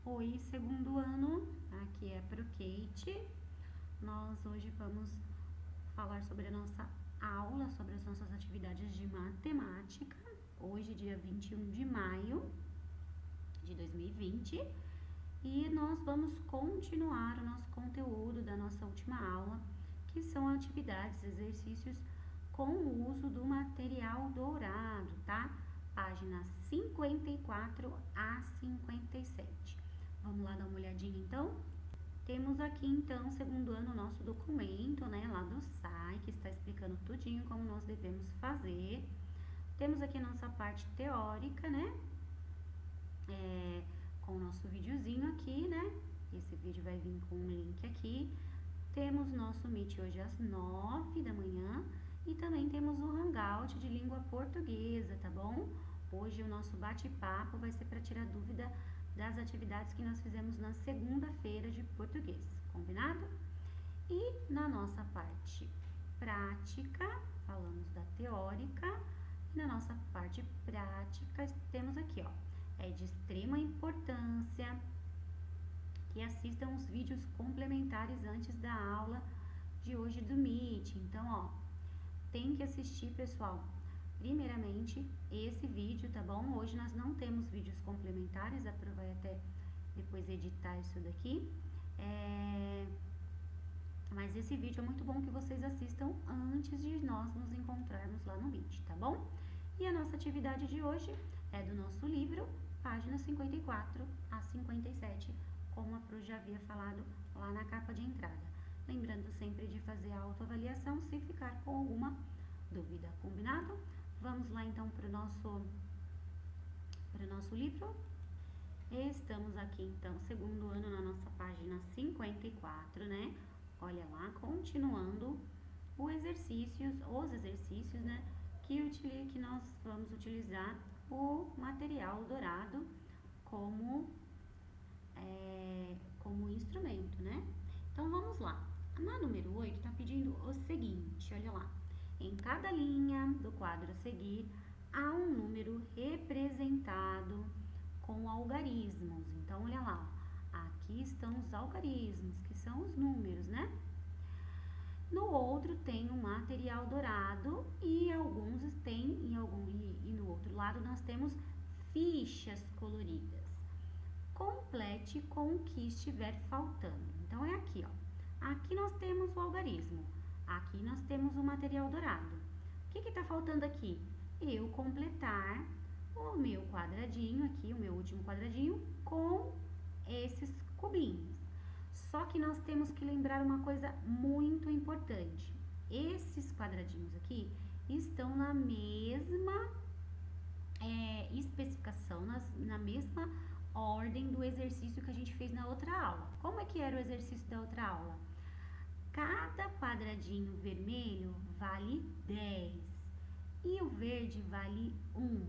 Oi, segundo ano, aqui é pro Kate. Nós hoje vamos falar sobre a nossa aula, sobre as nossas atividades de matemática. Hoje, dia 21 de maio de 2020. E nós vamos continuar o nosso conteúdo da nossa última aula, que são atividades, exercícios com o uso do material dourado, tá? Páginas 54 a 57. Vamos lá dar uma olhadinha então? Temos aqui então, segundo ano, o nosso documento, né, lá do SAI, que está explicando tudinho como nós devemos fazer. Temos aqui a nossa parte teórica, né, com o nosso videozinho aqui, né, esse vídeo vai vir com um link aqui. Temos nosso Meet hoje às 9 da manhã e também temos o Hangout de língua portuguesa, tá bom? Hoje o nosso bate-papo vai ser para tirar dúvida das atividades que nós fizemos na segunda-feira de português, combinado? E na nossa parte prática, falamos da teórica, e na nossa parte prática temos aqui, ó, é de extrema importância que assistam os vídeos complementares antes da aula de hoje do Meet. Então, ó, tem que assistir, pessoal. Primeiramente, esse vídeo, tá bom? Hoje nós não temos vídeos complementares, a Pro vai até depois editar isso daqui. Mas esse vídeo é muito bom que vocês assistam antes de nós nos encontrarmos lá no Meet, tá bom? E a nossa atividade de hoje é do nosso livro, páginas 54 a 57, como a Pro já havia falado lá na capa de entrada. Lembrando sempre de fazer a autoavaliação se ficar com alguma dúvida, combinado? Vamos lá então para o nosso livro. Estamos aqui então, segundo ano, na nossa página 54, né? Olha lá, continuando os exercícios, né? Que nós vamos utilizar o material dourado como instrumento, né? Então vamos lá. Na número 8 tá pedindo o seguinte, olha lá. Em cada linha do quadro a seguir, há um número representado com algarismos. Então, olha lá, aqui estão os algarismos, que são os números, né? No outro tem um material dourado e alguns têm, e no outro lado nós temos fichas coloridas. Complete com o que estiver faltando. Então, é aqui, ó. Aqui nós temos o algarismo. Aqui nós temos o material dourado. O que está faltando aqui? Eu completar o meu quadradinho aqui, o meu último quadradinho, com esses cubinhos. Só que nós temos que lembrar uma coisa muito importante. Esses quadradinhos aqui estão na mesma especificação, na mesma ordem do exercício que a gente fez na outra aula. Como é que era o exercício da outra aula? Cada quadradinho vermelho vale 10 e o verde vale 1.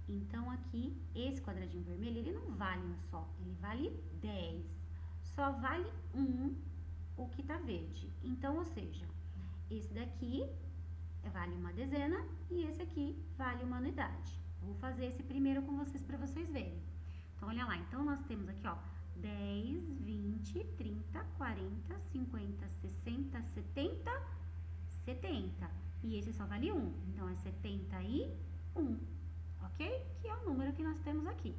Então, aqui, esse quadradinho vermelho, ele não vale um só, ele vale 10. Só vale 1 o que tá verde. Então, ou seja, esse daqui vale uma dezena e esse aqui vale uma unidade. Vou fazer esse primeiro com vocês para vocês verem. Então, olha lá. Então, nós temos aqui, ó, 10, 20, 30, 40, 50, 60, 70, 70. E esse só vale 1. Então, é 71, ok? Que é o número que nós temos aqui.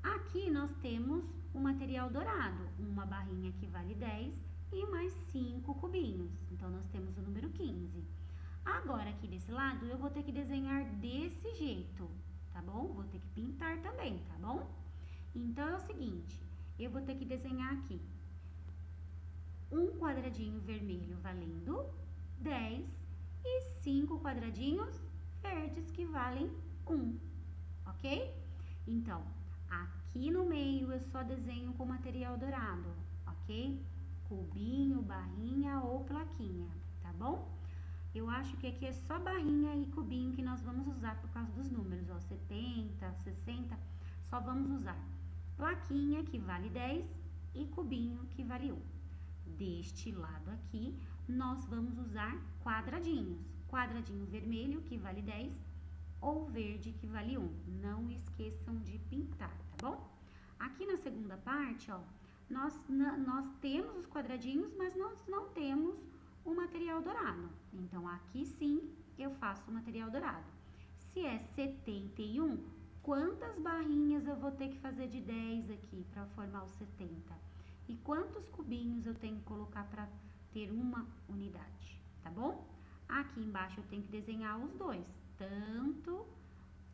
Aqui nós temos o material dourado, uma barrinha que vale 10 e mais 5 cubinhos. Então, nós temos o número 15. Agora, aqui desse lado, eu vou ter que desenhar desse jeito, tá bom? Vou ter que pintar também, tá bom? Então, é o seguinte, eu vou ter que desenhar aqui um quadradinho vermelho valendo 10 e 5 quadradinhos verdes que valem 1, ok? Então, aqui no meio eu só desenho com material dourado, ok? Cubinho, barrinha ou plaquinha, tá bom? Eu acho que aqui é só barrinha e cubinho que nós vamos usar por causa dos números, ó, 70, 60, só vamos usar plaquinha, que vale 10, e cubinho, que vale 1. Deste lado aqui, nós vamos usar quadradinhos. Quadradinho vermelho, que vale 10, ou verde, que vale 1. Não esqueçam de pintar, tá bom? Aqui na segunda segunda parte, ó, nós temos os quadradinhos, mas nós não temos o material dourado. Então, aqui sim, eu faço o material dourado. Se é 71, quantas barrinhas eu vou ter que fazer de 10 aqui para formar os 70? E quantos cubinhos eu tenho que colocar para ter uma unidade, tá bom? Aqui embaixo eu tenho que desenhar os dois, tanto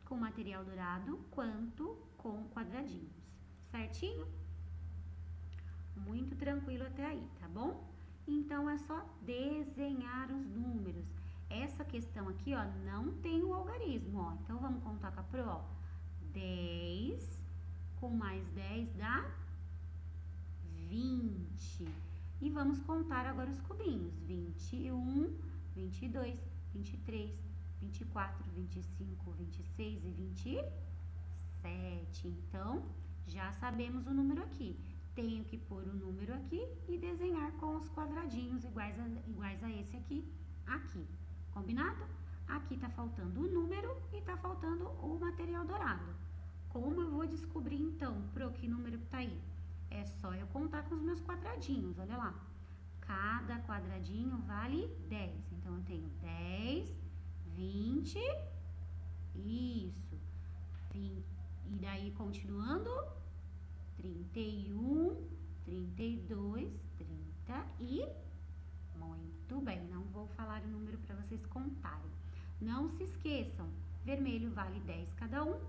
com material dourado quanto com quadradinhos, certinho? Muito tranquilo até aí, tá bom? Então, é só desenhar os números. Essa questão aqui, ó, não tem o algarismo, ó. Então, vamos contar com a Pro, ó. 10 com mais 10 dá 20. E vamos contar agora os cubinhos. 21, 22, 23, 24, 25, 26 e 27. Então, já sabemos o número aqui. Tenho que pôr o número aqui e desenhar com os quadradinhos iguais a esse aqui, aqui. Combinado? Aqui tá faltando o número e tá faltando o material dourado. Como eu vou descobrir, então, Pro, que número que tá aí? É só eu contar com os meus quadradinhos, olha lá. Cada quadradinho vale 10. Então, eu tenho 10, 20, isso. 20, e daí, continuando, 31, 32, 30 e... Muito bem, não vou falar o número para vocês contarem. Não se esqueçam, vermelho vale 10 cada um,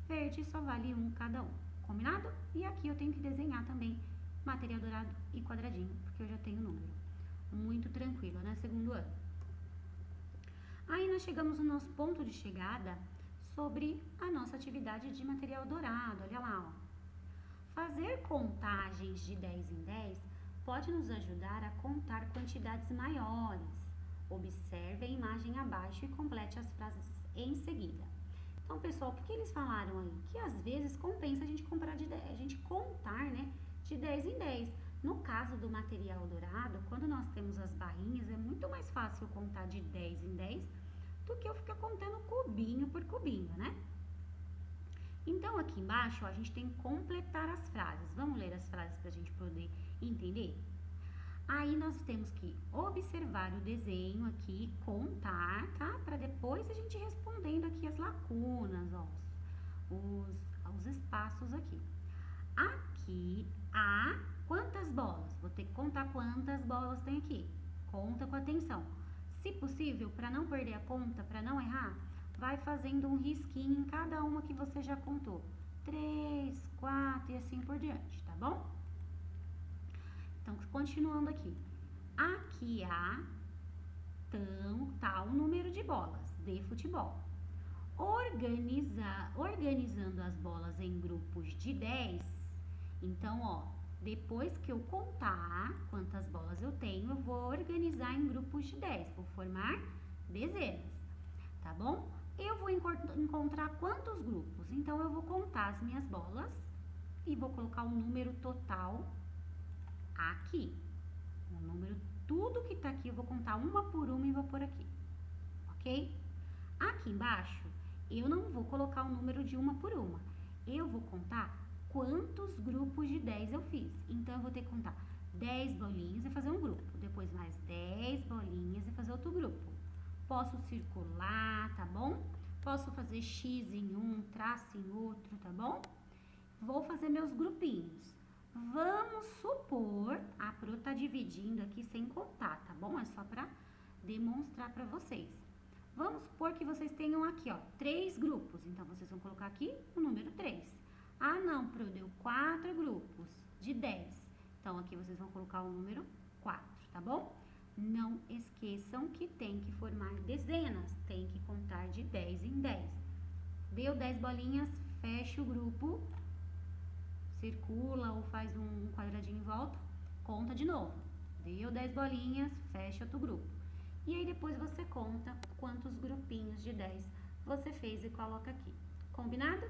verde só vale 1 cada um. Combinado? E aqui eu tenho que desenhar também material dourado e quadradinho, porque eu já tenho o número. Muito tranquilo, né? Segundo ano. Aí nós chegamos no nosso ponto de chegada sobre a nossa atividade de material dourado. Olha lá, ó. Fazer contagens de 10 em 10 pode nos ajudar a contar quantidades maiores. Observe a imagem abaixo e complete as frases em seguida. Então, pessoal, o que eles falaram aí? Que às vezes compensa a gente contar, né, de 10 em 10. No caso do material dourado, quando nós temos as barrinhas, é muito mais fácil contar de 10 em 10 do que eu ficar contando cubinho por cubinho, né? Então, aqui embaixo, ó, a gente tem que completar as frases. Vamos ler as frases para a gente poder entender? Aí, nós temos que observar o desenho aqui, contar, tá? Para depois a gente respondendo aqui as lacunas, ó, os espaços aqui. Aqui, há quantas bolas? Vou ter que contar quantas bolas tem aqui. Conta com atenção. Se possível, para não perder a conta, para não errar, vai fazendo um risquinho em cada uma que você já contou. 3, 4 e assim por diante, tá bom? Então, continuando aqui. Aqui há tal número de bolas de futebol. Organizando as bolas em grupos de 10. Então, ó, depois que eu contar quantas bolas eu tenho, eu vou organizar em grupos de 10. Vou formar dezenas, tá bom? Eu vou encontrar quantos grupos? Então, eu vou contar as minhas bolas e vou colocar o número total aqui. O número, tudo que tá aqui, eu vou contar uma por uma e vou pôr aqui, ok? Aqui embaixo, eu não vou colocar o número de uma por uma. Eu vou contar quantos grupos de 10 eu fiz. Então, eu vou ter que contar 10 bolinhas e fazer um grupo. Depois, mais 10 bolinhas e fazer outro grupo. Posso circular, tá bom? Posso fazer X em um, traço em outro, tá bom? Vou fazer meus grupinhos. Vamos supor, a Pro tá dividindo aqui sem contar, tá bom? É só pra demonstrar pra vocês. Vamos supor que vocês tenham aqui, ó, 3 grupos. Então, vocês vão colocar aqui o número 3. Ah, não, Pro, deu 4 grupos de 10. Então, aqui vocês vão colocar o número 4, tá bom? Não esqueçam que tem que formar dezenas, tem que contar de 10 em 10. Deu 10 bolinhas, fecha o grupo, circula ou faz um quadradinho em volta, conta de novo. Deu 10 bolinhas, fecha outro grupo. E aí depois você conta quantos grupinhos de 10 você fez e coloca aqui. Combinado?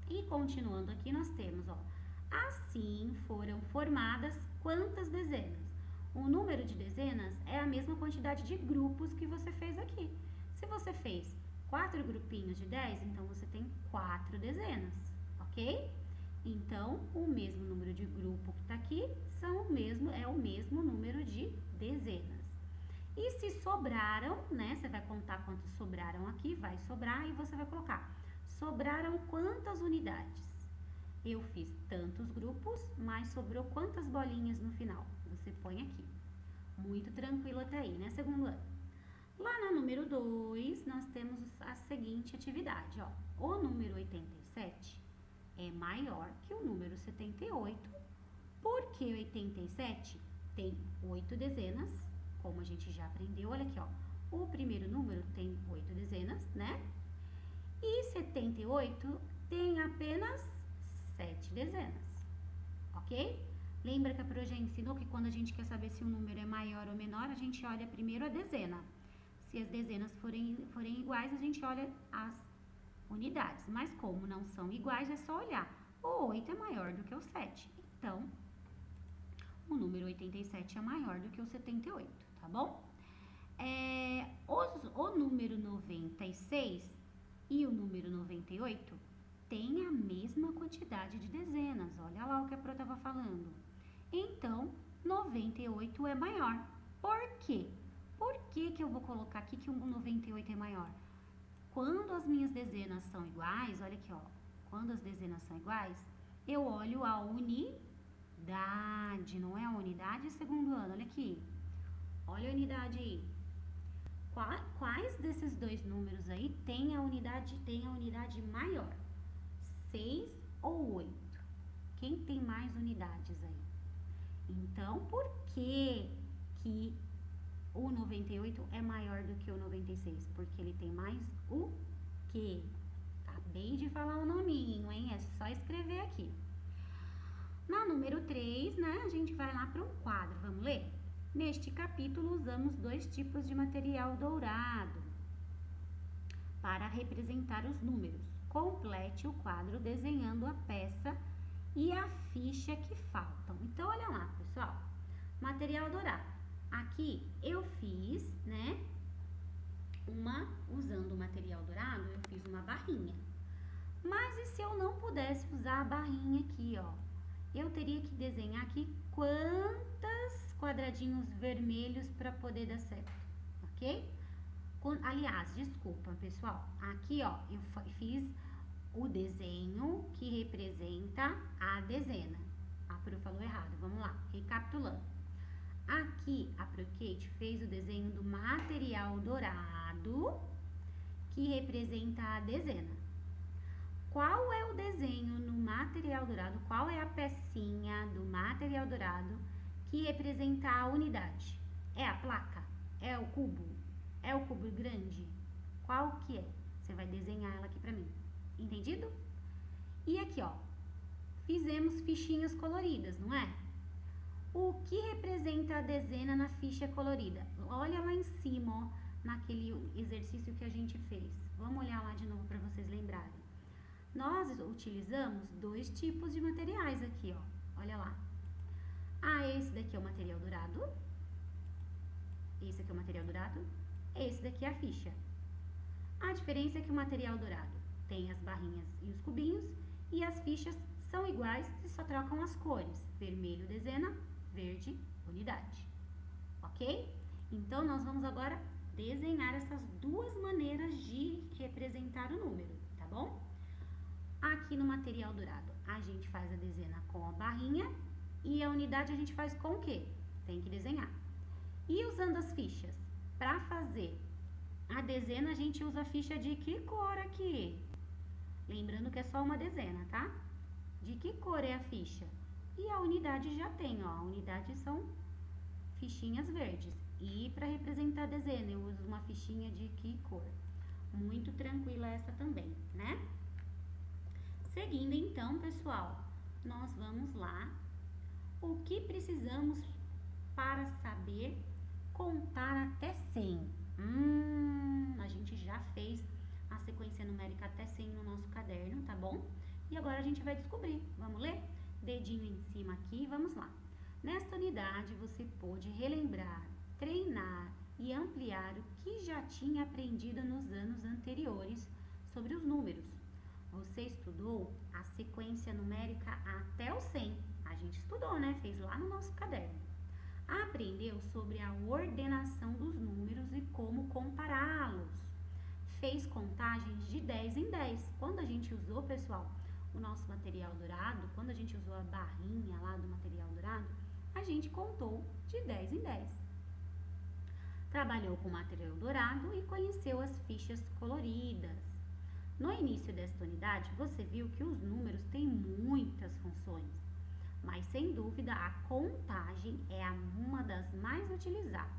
E continuando aqui, nós temos, ó, assim foram formadas quantas dezenas? O número de dezenas é a mesma quantidade de grupos que você fez aqui. Se você fez 4 grupinhos de 10, então você tem 4 dezenas, ok? Então, o mesmo número de grupo que está aqui é o mesmo número de dezenas. E se sobraram, né? Você vai contar quantos sobraram aqui, vai sobrar e você vai colocar. Sobraram quantas unidades? Eu fiz tantos grupos, mas sobrou quantas bolinhas no final? Você põe aqui. Muito tranquilo até aí, né, segundo ano? Lá na número 2, nós temos a seguinte atividade, ó. O número 87 é maior que o número 78, porque 87 tem 8 dezenas, como a gente já aprendeu, olha aqui, ó. O primeiro número tem 8 dezenas, né? E 78 tem apenas 7 dezenas, ok? Lembra que a Pro já ensinou que quando a gente quer saber se um número é maior ou menor, a gente olha primeiro a dezena. Se as dezenas forem iguais, a gente olha as unidades. Mas como não são iguais, é só olhar. O 8 é maior do que o 7. Então, o número 87 é maior do que o 78, tá bom? O número 96 e o número 98 têm a mesma quantidade de dezenas. Olha lá o que a Pro estava falando. Então, 98 é maior. Por quê? Por que eu vou colocar aqui que o 98 é maior? Quando as minhas dezenas são iguais, olha aqui, ó. Quando as dezenas são iguais, eu olho a unidade, não é a unidade segundo ano. Olha aqui. Olha a unidade aí. Quais desses dois números aí tem a unidade maior? 6 ou 8? Quem tem mais unidades aí? Então, por que o 98 é maior do que o 96? Porque ele tem mais o quê? Acabei de falar o nominho, hein? É só escrever aqui. Na número 3, né, a gente vai lá para um quadro. Vamos ler? Neste capítulo, usamos 2 tipos de material dourado para representar os números. Complete o quadro desenhando a peça e a ficha que faltam. Então, olha lá, pessoal. Material dourado. Aqui eu fiz, né, usando o material dourado, eu fiz uma barrinha. Mas e se eu não pudesse usar a barrinha aqui, ó? Eu teria que desenhar aqui quantos quadradinhos vermelhos para poder dar certo, ok? Aliás, desculpa, pessoal. Aqui, ó, eu fiz o desenho que representa a dezena. A Pro falou errado, vamos lá, recapitulando. Aqui, a ProKate fez o desenho do material dourado, que representa a dezena. Qual é o desenho no material dourado? Qual é a pecinha do material dourado que representa a unidade? É a placa? É o cubo? É o cubo grande? Qual que é? Você vai desenhar ela aqui pra mim. Entendido? E aqui, ó, fizemos fichinhas coloridas, não é? O que representa a dezena na ficha colorida? Olha lá em cima, ó, naquele exercício que a gente fez. Vamos olhar lá de novo para vocês lembrarem. Nós utilizamos 2 tipos de materiais aqui, ó. Olha lá. Esse daqui é o material dourado. Esse aqui é o material dourado. Esse daqui é a ficha. A diferença é que o material dourado tem as barrinhas e os cubinhos e as fichas são iguais e só trocam as cores. Vermelho, dezena, verde, unidade. Ok? Então, nós vamos agora desenhar essas 2 maneiras de representar o número, tá bom? Aqui no material dourado, a gente faz a dezena com a barrinha e a unidade a gente faz com o quê? Tem que desenhar. E usando as fichas, para fazer a dezena, a gente usa a ficha de que cor aqui? Lembrando que é só uma dezena, tá? De que cor é a ficha? E a unidade já tem, ó. A unidade são fichinhas verdes. E para representar a dezena, eu uso uma fichinha de que cor? Muito tranquila essa também, né? Seguindo então, pessoal, nós vamos lá. O que precisamos para saber contar até 100? A gente já fez a sequência numérica até 100 no nosso caderno, tá bom? E agora a gente vai descobrir. Vamos ler? Dedinho em cima aqui, vamos lá. Nesta unidade, você pôde relembrar, treinar e ampliar o que já tinha aprendido nos anos anteriores sobre os números. Você estudou a sequência numérica até o 100. A gente estudou, né? Fez lá no nosso caderno. Aprendeu sobre a ordenação dos números e como compará-los. Fez contagens de 10 em 10. Quando a gente usou, pessoal, o nosso material dourado, quando a gente usou a barrinha lá do material dourado, a gente contou de 10 em 10. Trabalhou com material dourado e conheceu as fichas coloridas. No início desta unidade, você viu que os números têm muitas funções, mas sem dúvida a contagem é uma das mais utilizadas.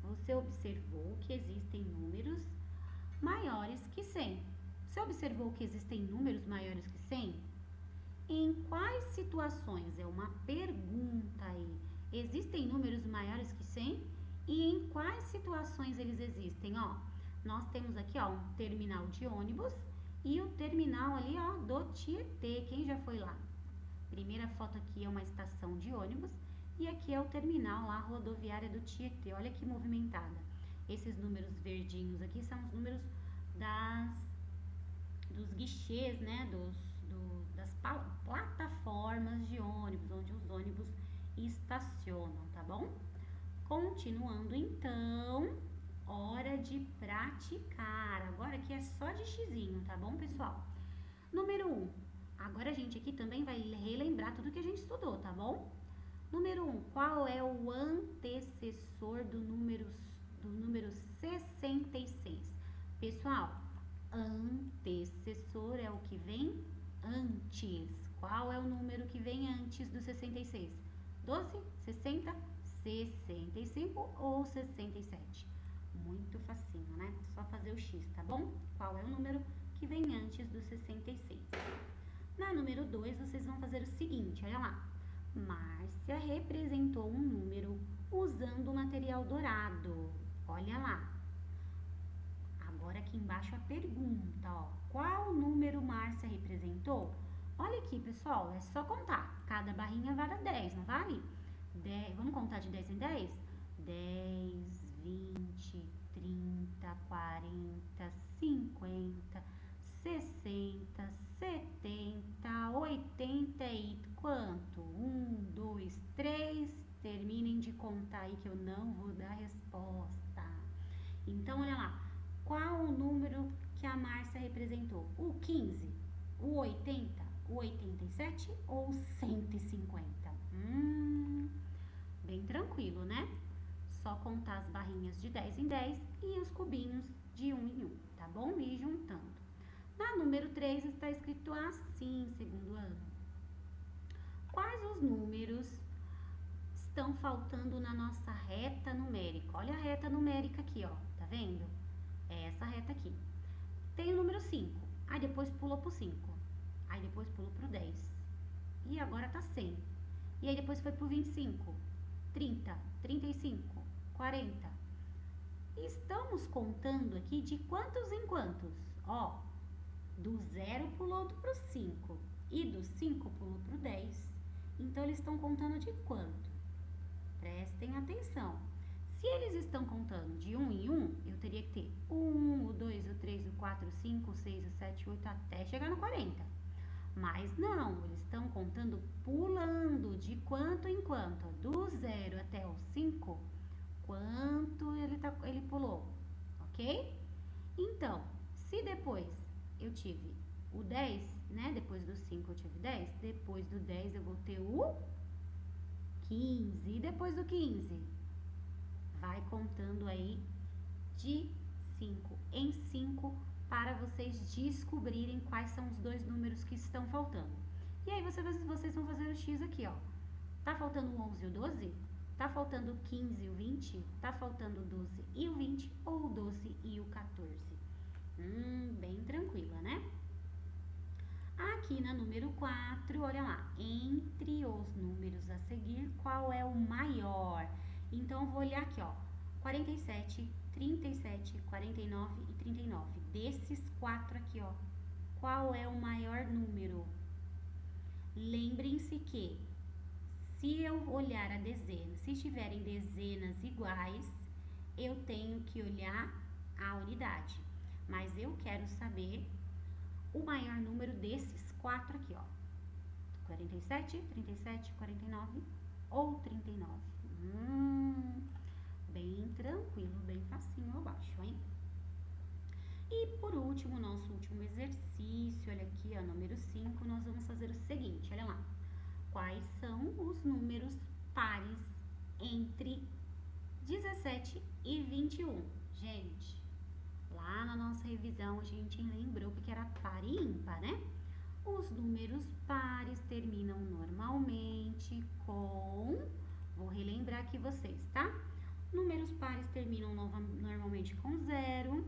Você observou que existem números maiores que 100. Você observou que existem números maiores que 100? Em quais situações? É uma pergunta aí. Existem números maiores que 100? E em quais situações eles existem? Ó, nós temos aqui, ó, um terminal de ônibus e o terminal ali, ó, do Tietê. Quem já foi lá? Primeira foto aqui é uma estação de ônibus e aqui é o terminal lá, rodoviária do Tietê. Olha que movimentada. Esses números verdinhos aqui são os números dos guichês, né, das plataformas de ônibus, onde os ônibus estacionam, tá bom? Continuando então, hora de praticar. Agora aqui é só de xizinho, tá bom, pessoal? Número 1. Agora a gente aqui também vai relembrar tudo que a gente estudou, tá bom? Número 1. Qual é o antecessor do número 66? Pessoal, antecessor é o que vem antes. Qual é o número que vem antes do 66? 12, 60, 65 ou 67? Muito facinho, né? Só fazer o X, tá bom? Qual é o número que vem antes do 66? Na número 2, vocês vão fazer o seguinte, olha lá. Márcia representou um número usando o material dourado. Olha lá. Agora aqui embaixo a pergunta, ó. Qual número Márcia representou? Olha aqui, pessoal, é só contar. Cada barrinha vale 10, não vale? 10, vamos contar de 10 em 10? 10, 20, 30, 40, 50, 60, 70, 80 e quanto? 1, 2, 3. Terminem de contar aí que eu não vou dar resposta. Então, olha lá. Qual o número que a Márcia representou? O 15, o 80, o 87 ou o 150? Bem tranquilo, né? Só contar as barrinhas de 10 em 10 e os cubinhos de 1 em 1, tá bom? E juntando. Na número 3 está escrito assim, segundo ano. Quais os números estão faltando na nossa reta numérica? Olha a reta numérica aqui, ó, tá vendo? É essa reta aqui. Tem o número 5, aí depois pulou pro 5, aí depois pulou pro 10, e agora tá 100. E aí depois foi pro 25, 30, 35, 40. Estamos contando aqui de quantos em quantos? Ó, do 0 pulou pro 5 e do 5 pulou pro 10. Então, eles estão contando de quanto? Prestem atenção. Se eles estão contando de 1 em 1, eu teria que ter o 1, o 2, o 3, o 4, o 5, o 6, o 7, o 8, até chegar no 40. Mas não, eles estão contando pulando de quanto em quanto. Do 0 até o 5, quanto ele pulou, ok? Então, se depois eu tive o 10, né? Depois do 5 eu tive 10, depois do 10 eu vou ter o 15. E depois do 15? Vai contando aí de 5 em 5 para vocês descobrirem quais são os dois números que estão faltando. E aí vocês vão fazer o X aqui, ó. Tá faltando o 11 e o 12? Tá faltando o 15 e o 20? Tá faltando o 12 e o 20 ou o 12 e o 14? Bem tranquila, né? Aqui na número 4, olha lá. Entre os números a seguir, qual é o maior? Então, eu vou olhar aqui, ó. 47, 37, 49 e 39. Desses 4 aqui, ó. Qual é o maior número? Lembrem-se que, se eu olhar a dezena, se tiverem dezenas iguais, eu tenho que olhar a unidade. Mas eu quero saber o maior número desses 4 aqui, ó. 47, 37, 49 ou 39. Bem tranquilo, bem facinho abaixo, hein? E por último, nosso último exercício, olha aqui, ó, número 5, nós vamos fazer o seguinte, olha lá. Quais são os números pares entre 17 e 21? Gente, lá na nossa revisão a gente lembrou que era par e ímpar, né? Os números pares terminam normalmente com... Vou relembrar aqui vocês, tá? Números pares terminam normalmente com 0.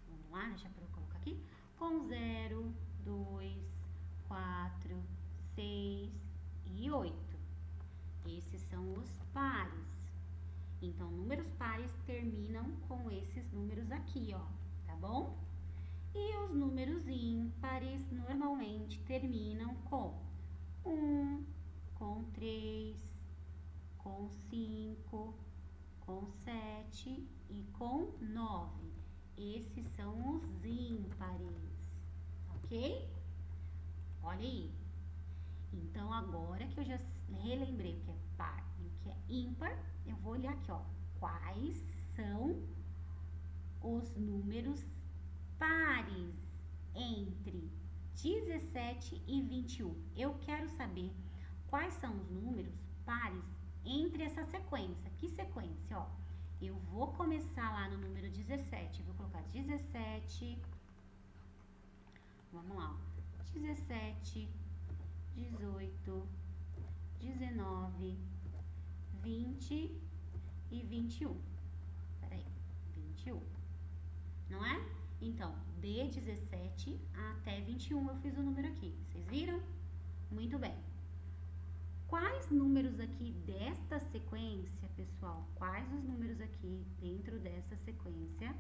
Vamos lá, deixa eu colocar aqui. Com 0, 2, 4, 6 e 8. Esses são os pares. Então, números pares terminam com esses números aqui, ó, tá bom? E os números ímpares normalmente terminam com 1, com 3, com 5, com 7 e com 9. Esses são os ímpares, ok? Olha aí. Então, agora que eu já relembrei o que é par e o que é ímpar, eu vou olhar aqui, ó. Quais são os números pares entre 17 e 21? Eu quero saber quais são os números pares entre essa sequência. Que sequência, ó? Eu vou começar lá no número 17, vou colocar 17, vamos lá, 17, 18, 19, 20 e 21. Peraí, 21, não é? Então, de 17 até 21 eu fiz o número aqui, vocês viram? Muito bem. Quais números aqui desta sequência, pessoal? Quais os números aqui dentro dessa sequência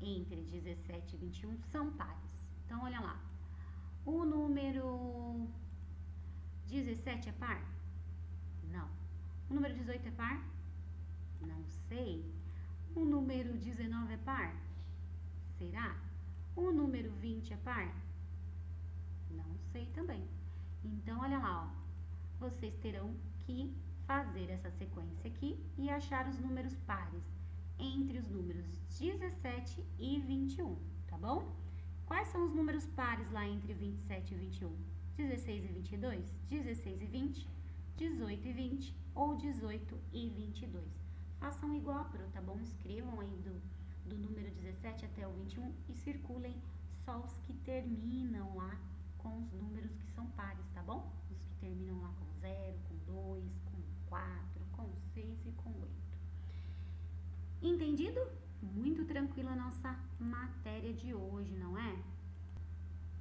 entre 17 e 21 são pares? Então, olha lá. O número 17 é par? Não. O número 18 é par? Não sei. O número 19 é par? Será? O número 20 é par? Não sei também. Então, olha lá, ó. Vocês terão que fazer essa sequência aqui e achar os números pares entre os números 17 e 21, tá bom? Quais são os números pares lá entre 27 e 21? 16 e 22, 16 e 20, 18 e 20 ou 18 e 22. Façam igual a Pro, tá bom? Escrevam aí do número 17 até o 21 e circulem só os que terminam lá com os números que são pares, tá bom? Os que terminam lá com 0, com 2, com 4, com 6 e com 8. Entendido? Muito tranquila a nossa matéria de hoje, não é?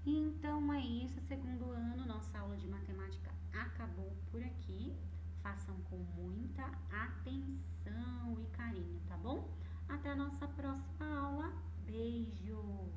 Então é isso, segundo ano, nossa aula de matemática acabou por aqui. Façam com muita atenção e carinho, tá bom? Até a nossa próxima aula. Beijo!